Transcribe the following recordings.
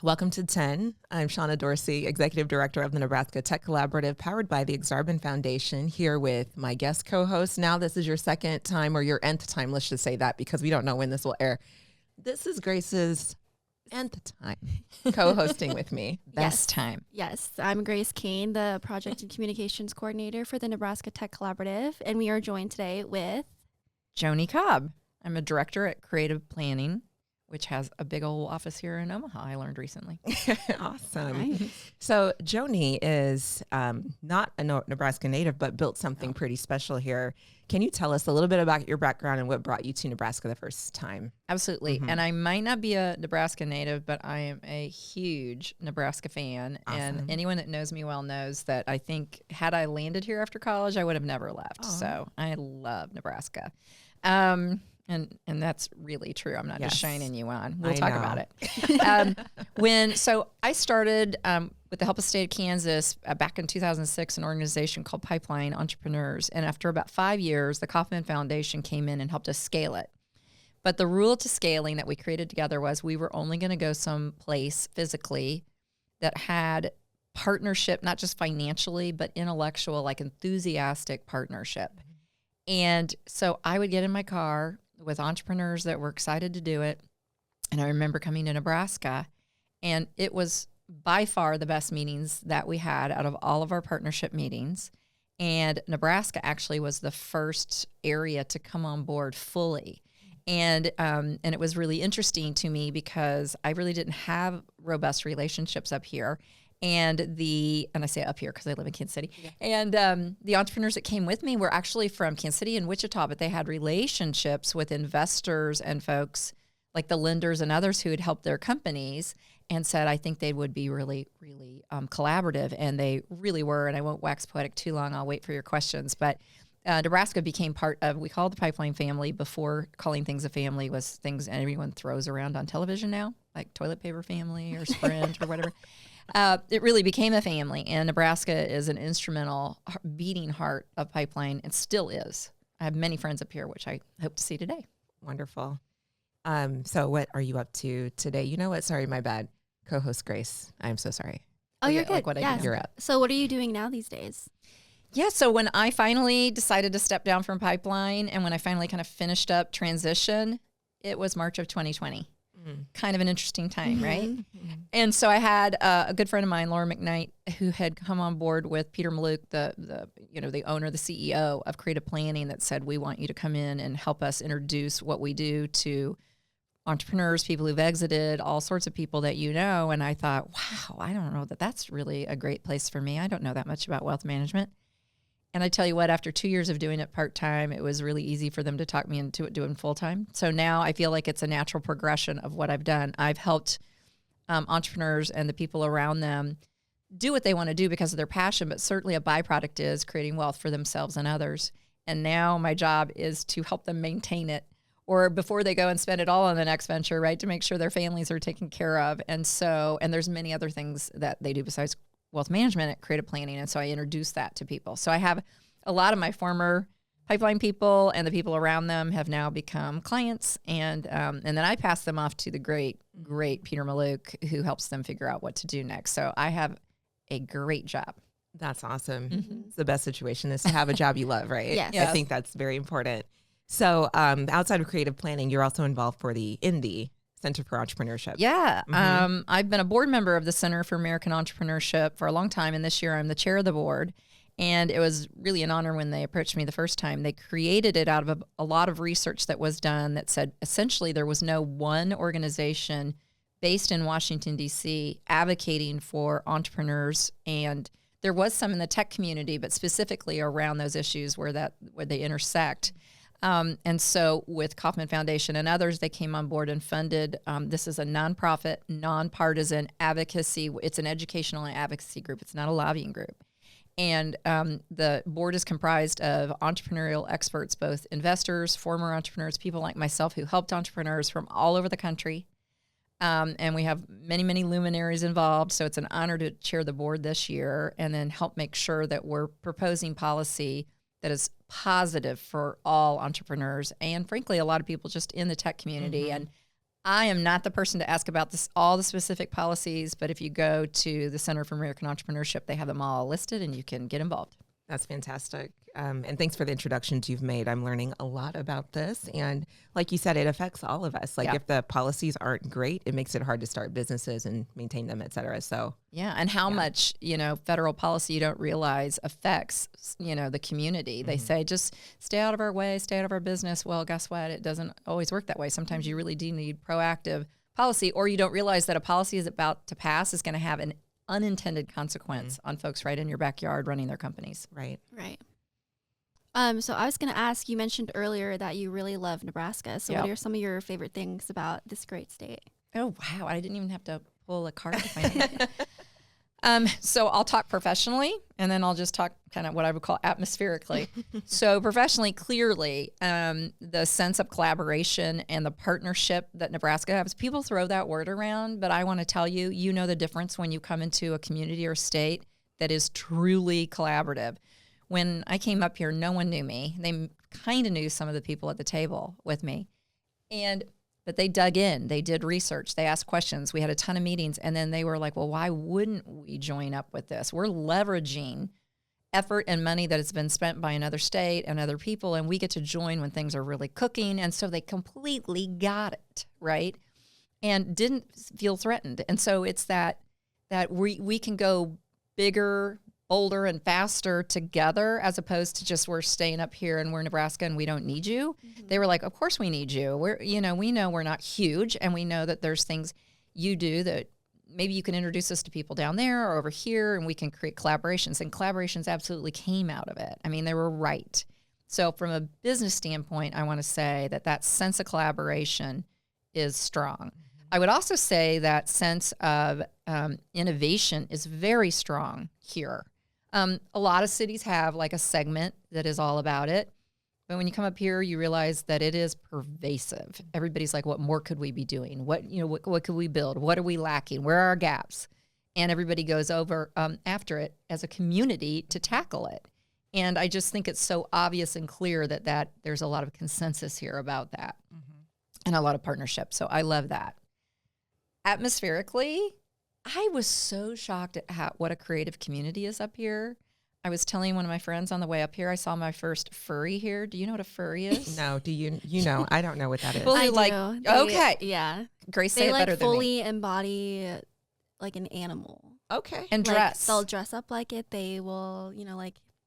Welcome to 10. I'm Shauna Dorsey, Executive Director of the Nebraska Tech Collaborative, powered by the Exarban Foundation, here with my guest co-host. Now this is your second time or your nth time, let's just say that, because we don't know when this will air. This is Grace's nth time co-hosting with me. Best time. Yes, I'm Grace Kane, the Project and Communications Coordinator for the Nebraska Tech Collaborative, and we are joined today with Joni Cobb. I'm a director at Creative Planning, which has a big old office here in Omaha, I learned recently. Awesome. Nice. So Joni is not a Nebraska native, but built something pretty special here. Can you tell us a little bit about your background and what brought you to Nebraska the first time? Absolutely. And I might not be a Nebraska native, but I am a huge Nebraska fan. Awesome. And anyone that knows me well knows that I think had I landed here after college, I would have never left. So I love Nebraska. And that's really true. I'm not just shining you on. We'll talk about it. So I started with the help of the state of Kansas back in 2006, an organization called Pipeline Entrepreneurs. And after about 5 years, the Kauffman Foundation came in and helped us scale it. But the rule to scaling that we created together was we were only going to go someplace physically that had partnership, not just financially, but intellectual, like enthusiastic partnership. And so I would get in my car with entrepreneurs that were excited to do it. And I remember coming to Nebraska, and it was by far the best meetings that we had out of all of our partnership meetings. And Nebraska actually was the first area to come on board fully. And it was really interesting to me because I really didn't have robust relationships up here. And I say up here because I live in Kansas City. Yeah. And the entrepreneurs that came with me were actually from Kansas City and Wichita, but they had relationships with investors and folks like the lenders and others who had helped their companies and said, I think they would be really, really collaborative. And they really were. And I won't wax poetic too long. I'll wait for your questions. But Nebraska became part of, we called the Pipeline family before calling things a family was things everyone throws around on television now, like toilet paper family or Sprint or whatever. It really became a family, and Nebraska is an instrumental beating heart of Pipeline and still is. I have many friends up here, which I hope to see today. Wonderful. So what are you up to today? You know what? Sorry, my bad. Co-host Grace. I'm so sorry. Oh, you're good. Like what I do. You're up. So what are you doing now these days? Yeah, so when I finally decided to step down from Pipeline and when I finally kind of finished up transition, it was March of 2020. Kind of an interesting time, right? And so I had a good friend of mine, Laura McKnight, who had come on board with Peter Maluk, the owner, the CEO of Creative Planning, that said, we want you to come in and help us introduce what we do to entrepreneurs, people who've exited, all sorts of people that you know. And I thought, wow, I don't know that that's really a great place for me. I don't know that much about wealth management. And I tell you what, after 2 years of doing it part-time, it was really easy for them to talk me into it doing full-time. So now I feel like it's a natural progression of what I've done. I've helped entrepreneurs and the people around them do what they want to do because of their passion, but certainly a byproduct is creating wealth for themselves and others. And now my job is to help them maintain it, or before they go and spend it all on the next venture, right, to make sure their families are taken care of. And there's many other things that they do besides wealth management at Creative Planning, and so I introduced that to people. So I have a lot of my former Pipeline people and the people around them have now become clients, and then I pass them off to the great Peter Maluk, who helps them figure out what to do next. So I have a great job. That's awesome. It's the best situation is to have a job you love, right? Yes. I think that's very important. So outside of Creative Planning, you're also involved for the Center for Entrepreneurship. Yeah. I've been a board member of the Center for American Entrepreneurship for a long time, and this year I'm the chair of the board. And it was really an honor when they approached me the first time. They created it out of a lot of research that was done that said essentially there was no one organization based in Washington, D.C. advocating for entrepreneurs. And there was some in the tech community, but specifically around those issues where they intersect. And so with Kauffman Foundation and others, they came on board and funded, this is a nonprofit, nonpartisan advocacy. It's an educational and advocacy group. It's not a lobbying group. And the board is comprised of entrepreneurial experts, both investors, former entrepreneurs, people like myself who helped entrepreneurs from all over the country. And we have many, many luminaries involved. So it's an honor to chair the board this year and then help make sure that we're proposing policy that is positive for all entrepreneurs and, frankly, a lot of people just in the tech community. And I am not the person to ask about all the specific policies, but if you go to the Center for American Entrepreneurship, they have them all listed and you can get involved. That's fantastic. And thanks for the introductions you've made. I'm learning a lot about this. And like you said, it affects all of us. Like if the policies aren't great, it makes it hard to start businesses and maintain them, et cetera. So and how much, federal policy you don't realize affects, the community. They say, just stay out of our way, stay out of our business. Well, guess what? It doesn't always work that way. Sometimes you really do need proactive policy, or you don't realize that a policy is about to pass is going to have an unintended consequence on folks right in your backyard running their companies. Right. So I was going to ask, you mentioned earlier that you really love Nebraska. So what are some of your favorite things about this great state? Oh, wow. I didn't even have to pull a card to find it. So I'll talk professionally, and then I'll just talk kind of what I would call atmospherically. So professionally, clearly, the sense of collaboration and the partnership that Nebraska has, people throw that word around, but I want to tell you, you know the difference when you come into a community or state that is truly collaborative. When I came up here, no one knew me. They kind of knew some of the people at the table with me. But they dug in. They did research. They asked questions. We had a ton of meetings. And then they were like, well, why wouldn't we join up with this? We're leveraging effort and money that has been spent by another state and other people, and we get to join when things are really cooking. And so they completely got it, right? And didn't feel threatened. And so it's that we can go bigger, bolder, and faster together, as opposed to just we're staying up here and we're Nebraska and we don't need you. They were like, of course we need you. We know we're not huge, and we know that there's things you do that maybe you can introduce us to people down there or over here, and we can create collaborations. And collaborations absolutely came out of it. I mean, they were right. So from a business standpoint, I want to say that sense of collaboration is strong. I would also say that sense of innovation is very strong here. A lot of cities have like a segment that is all about it. But when you come up here, you realize that it is pervasive. Everybody's like, what more could we be doing? What could we build? What are we lacking? Where are our gaps? And everybody goes over after it as a community to tackle it. And I just think it's so obvious and clear that there's a lot of consensus here about that and a lot of partnership. So I love that. Atmospherically, I was so shocked at what a creative community is up here. I was telling one of my friends on the way up here, I saw my first furry here. Do you know what a furry is? No. Do you know? I don't know what that is. I do. Okay. Yeah. Grace, say it better than me. They fully embody like an animal. Okay. And dress. They'll dress up like it. They will,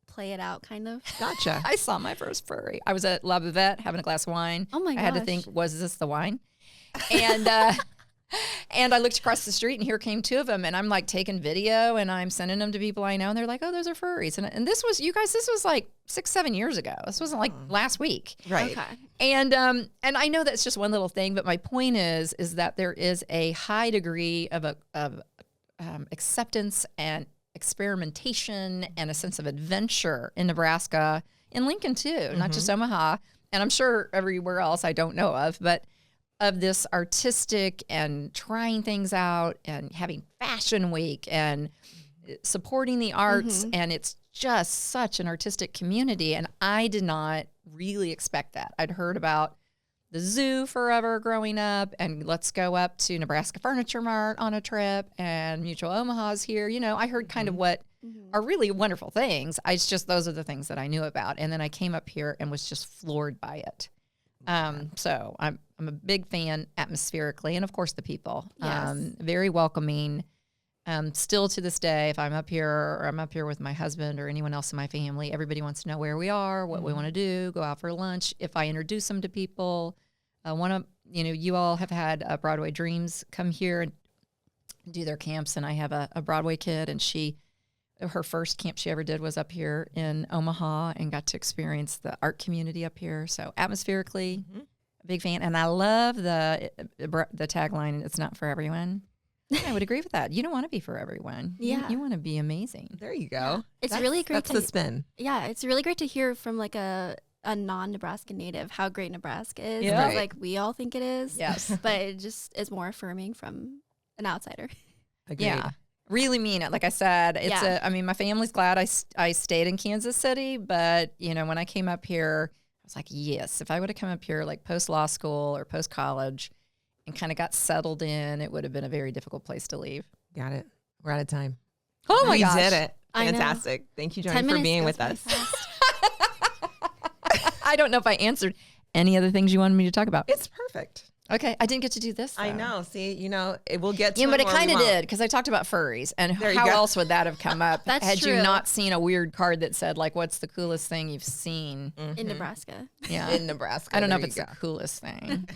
play it out kind of. Gotcha. I saw my first furry. I was at La Buvette having a glass of wine. Oh my gosh. I had to think, was this the wine? And and I looked across the street, and here came two of them, and I'm like taking video, and I'm sending them to people I know, and they're like, oh, those are furries. And this was, you guys, this was like 6-7 years ago. This wasn't like last week. Right. Okay. And I know that's just one little thing, but my point is that there is a high degree of acceptance and experimentation and a sense of adventure in Nebraska, in Lincoln too, not just Omaha, and I'm sure everywhere else I don't know of, but of this artistic and trying things out and having fashion week and supporting the arts. And it's just such an artistic community. And I did not really expect that. I'd heard about the zoo forever growing up, and let's go up to Nebraska Furniture Mart on a trip, and Mutual Omaha's here. I heard kind of what are really wonderful things. Those are the things that I knew about. And then I came up here and was just floored by it. So I'm a big fan atmospherically, and of course the people, very welcoming. Still to this day, if I'm up here or I'm up here with my husband or anyone else in my family, everybody wants to know where we are, what we want to do, go out for lunch. If I introduce them to people, you all have had Broadway Dreams come here and do their camps, and I have a Broadway kid, and her first camp she ever did was up here in Omaha, and got to experience the art community up here. So atmospherically, a big fan. And I love the tagline, it's not for everyone. I would agree with that. You don't want to be for everyone. Yeah. You want to be amazing. There you go. Yeah. It's really great. That's the spin. Yeah. It's really great to hear from like a non-Nebraska native how great Nebraska is. Yeah. Right. Like we all think it is. Yes. But it just is more affirming from an outsider. Agreed. Yeah. Really mean it. Like I said, my family's glad I stayed in Kansas City, but when I came up here, I was like, yes, if I would have come up here like post law school or post college and kind of got settled in, it would have been a very difficult place to leave. Got it. We're out of time. Oh my gosh. We did it. Fantastic. Thank you, Joni, for being with us. I don't know if I answered any other things you wanted me to talk about. It's perfect. Okay, I didn't get to do this, though. I know. See, it will get to yeah, but it more kind of did, because I talked about furries, and how else would that have come up had true. you not seen a weird card that said, like, what's the coolest thing you've seen in Nebraska? Yeah, in Nebraska. I don't know if it's the coolest thing.